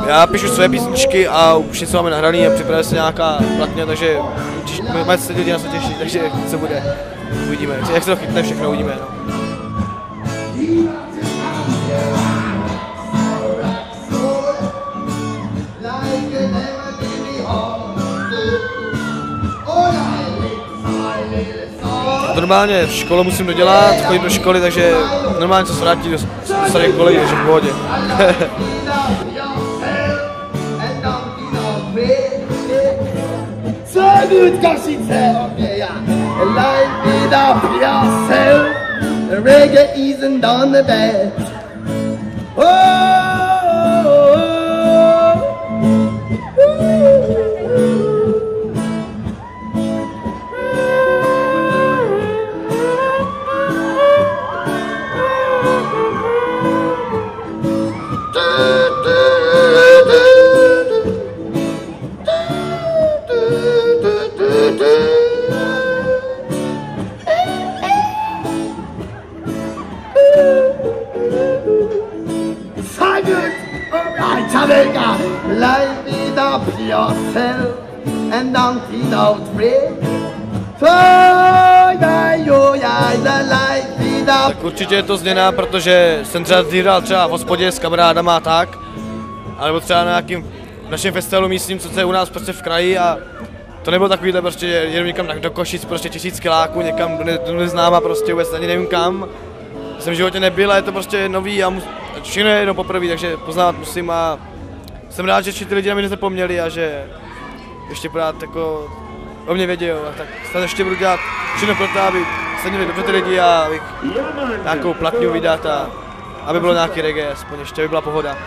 Já píšu své písničky a už něco máme nahraný a připravuje se nějaká platně, takže máte se lidi na to těšit, takže co bude, uvidíme, jak se to chytne, všechno uvidíme. No. Normálně školu musím dodělat, chodím do školy, takže normálně se vrátí do staré koleji, takže v pohodě. So good, cause it's life it up yourself. The reggae isn't on the bed. Life it up yourself and don't feel out free. Tak určitě je to změna, protože jsem třeba hrál třeba v hospodě s kamarádama a tak, alebo třeba na nějakým našem festivalu místním, co je u nás prostě v kraji a to nebylo takovýhle prostě jenom někam do Košic, prostě 1000 kiláků, někam do neznáma, prostě vůbec ani nevím kam. Jsem v životě nebyl a je to prostě nový a všechno je jenom poprvé, takže poznávat musím a jsem rád, že ty lidi na mě nezapomněli a že ještě pořád jako o mě vědějí a tak snad ještě budu dělat všechno pro to, aby se měli dobře ty lidi a abych nějakou platňu vydat a aby bylo nějaký reggae, aspoň ještě by byla pohoda.